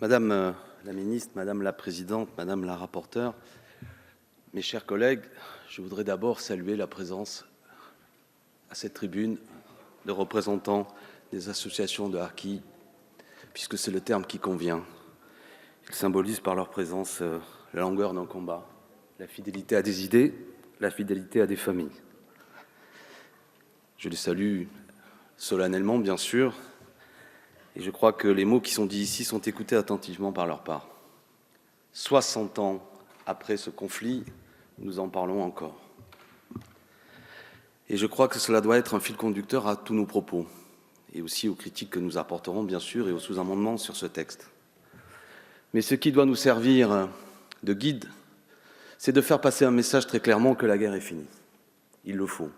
Madame la ministre, Madame la présidente, Madame la rapporteure, mes chers collègues, je voudrais d'abord saluer la présence à cette tribune de représentants des associations de harkis, puisque c'est le terme qui convient. Ils symbolisent par leur présence la longueur d'un combat, la fidélité à des idées, la fidélité à des familles. Je les salue solennellement, bien sûr, et je crois que les mots qui sont dits ici sont écoutés attentivement par leur part. 60 ans après ce conflit, nous en parlons encore. Et je crois que cela doit être un fil conducteur à tous nos propos, et aussi aux critiques que nous apporterons, bien sûr, et aux sous-amendements sur ce texte. Mais ce qui doit nous servir de guide, c'est de faire passer un message très clairement que la guerre est finie. Il le faut.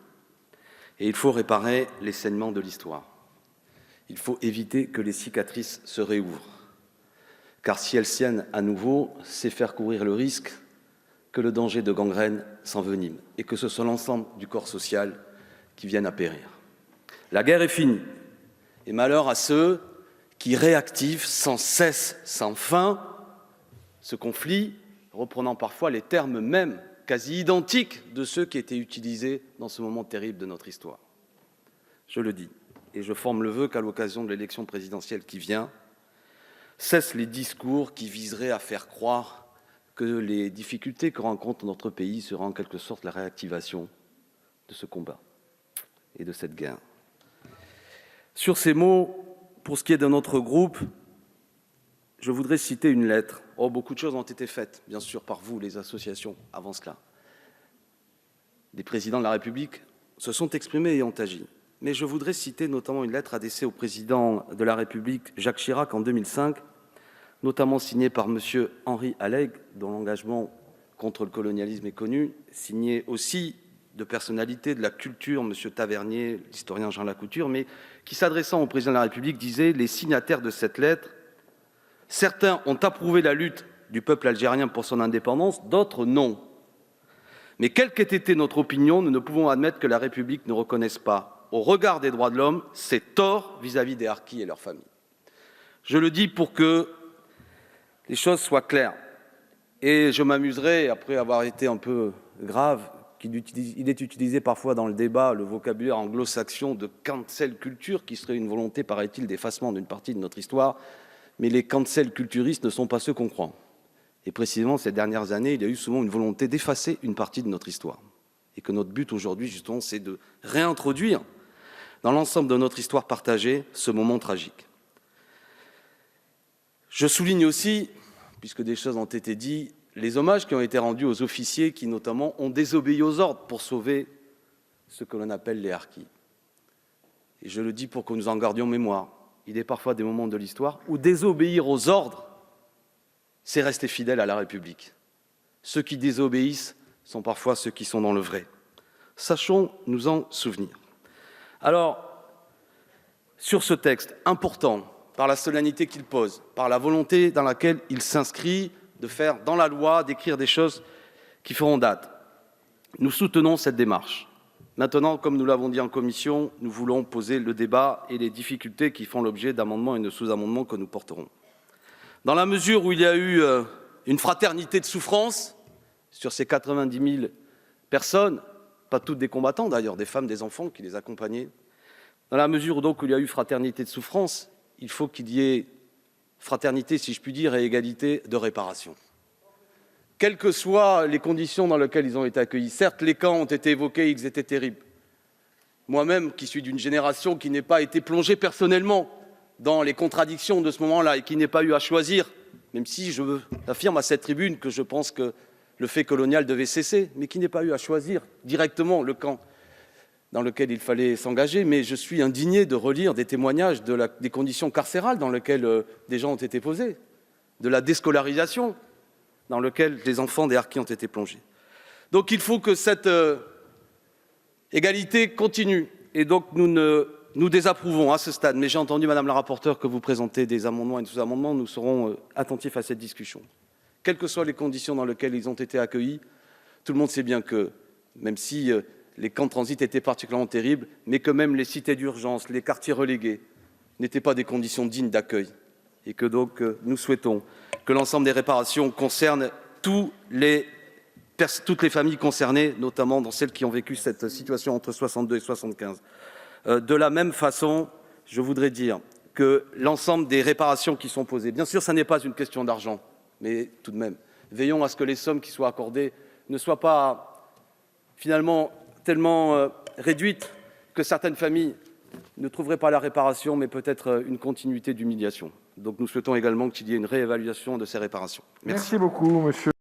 Et il faut réparer les saignements de l'histoire. Il faut éviter que les cicatrices se réouvrent. Car si elles saignent à nouveau, c'est faire courir le risque que le danger de gangrène s'envenime et que ce soit l'ensemble du corps social qui vienne à périr. La guerre est finie. Et malheur à ceux qui réactivent sans cesse, sans fin, ce conflit, reprenant parfois les termes mêmes, quasi identiques de ceux qui étaient utilisés dans ce moment terrible de notre histoire. Je le dis, et je forme le vœu qu'à l'occasion de l'élection présidentielle qui vient, cessent les discours qui viseraient à faire croire que les difficultés que rencontre notre pays seront en quelque sorte la réactivation de ce combat et de cette guerre. Sur ces mots, pour ce qui est de notre groupe, je voudrais citer une lettre. Beaucoup de choses ont été faites, bien sûr, par vous, les associations, avant cela. Des présidents de la République se sont exprimés et ont agi. Mais je voudrais citer notamment une lettre adressée au président de la République, Jacques Chirac, en 2005, notamment signée par M. Henri Allègre, dont l'engagement contre le colonialisme est connu, signée aussi de personnalités de la culture, M. Tavernier, l'historien Jean Lacouture, mais qui, s'adressant au président de la République, disait « Les signataires de cette lettre, certains ont approuvé la lutte du peuple algérien pour son indépendance, d'autres non. Mais quelle qu'ait été notre opinion, nous ne pouvons admettre que la République ne reconnaisse pas, au regard des droits de l'homme, ses torts vis-à-vis des harkis et leurs familles. » Je le dis pour que les choses soient claires. Et je m'amuserai, après avoir été un peu grave, il est utilisé parfois dans le débat le vocabulaire anglo-saxon de cancel culture, qui serait une volonté, paraît-il, d'effacement d'une partie de notre histoire. Mais les cancel culturistes ne sont pas ceux qu'on croit. Et précisément, ces dernières années, il y a eu souvent une volonté d'effacer une partie de notre histoire. Et que notre but aujourd'hui, justement, c'est de réintroduire dans l'ensemble de notre histoire partagée ce moment tragique. Je souligne aussi, puisque des choses ont été dites, les hommages qui ont été rendus aux officiers qui, notamment, ont désobéi aux ordres pour sauver ce que l'on appelle les harkis. Et je le dis pour que nous en gardions mémoire. Il est parfois des moments de l'histoire où désobéir aux ordres, c'est rester fidèle à la République. Ceux qui désobéissent sont parfois ceux qui sont dans le vrai. Sachons nous en souvenir. Alors, sur ce texte important, par la solennité qu'il pose, par la volonté dans laquelle il s'inscrit de faire dans la loi, d'écrire des choses qui feront date, nous soutenons cette démarche. Maintenant, comme nous l'avons dit en commission, nous voulons poser le débat et les difficultés qui font l'objet d'amendements et de sous-amendements que nous porterons. Dans la mesure où il y a eu une fraternité de souffrance sur ces 90 000 personnes, pas toutes des combattants d'ailleurs, des femmes, des enfants qui les accompagnaient, dans la mesure donc où il y a eu fraternité de souffrance, il faut qu'il y ait fraternité, si je puis dire, et égalité de réparation. Quelles que soient les conditions dans lesquelles ils ont été accueillis. Certes, les camps ont été évoqués, ils étaient terribles. Moi-même, qui suis d'une génération qui n'ait pas été plongée personnellement dans les contradictions de ce moment-là et qui n'ai pas eu à choisir, même si je affirme à cette tribune que je pense que le fait colonial devait cesser, mais qui n'ai pas eu à choisir directement le camp dans lequel il fallait s'engager, mais je suis indigné de relire des témoignages des conditions carcérales dans lesquelles des gens ont été posés, de la déscolarisation dans lequel les enfants des harkis ont été plongés. Donc il faut que cette égalité continue. Et donc nous désapprouvons à ce stade, mais j'ai entendu, Madame la rapporteure, que vous présentez des amendements et des sous-amendements, nous serons attentifs à cette discussion. Quelles que soient les conditions dans lesquelles ils ont été accueillis, tout le monde sait bien que, même si les camps de transit étaient particulièrement terribles, mais que même les cités d'urgence, les quartiers relégués, n'étaient pas des conditions dignes d'accueil et que donc nous souhaitons que l'ensemble des réparations concernent toutes les familles concernées, notamment dans celles qui ont vécu cette situation entre 62 et 75. De la même façon, je voudrais dire que l'ensemble des réparations qui sont posées, bien sûr, ça n'est pas une question d'argent, mais tout de même, veillons à ce que les sommes qui soient accordées ne soient pas finalement tellement réduites que certaines familles ne trouveraient pas la réparation, mais peut-être une continuité d'humiliation. Donc nous souhaitons également qu'il y ait une réévaluation de ces réparations. Merci beaucoup, monsieur.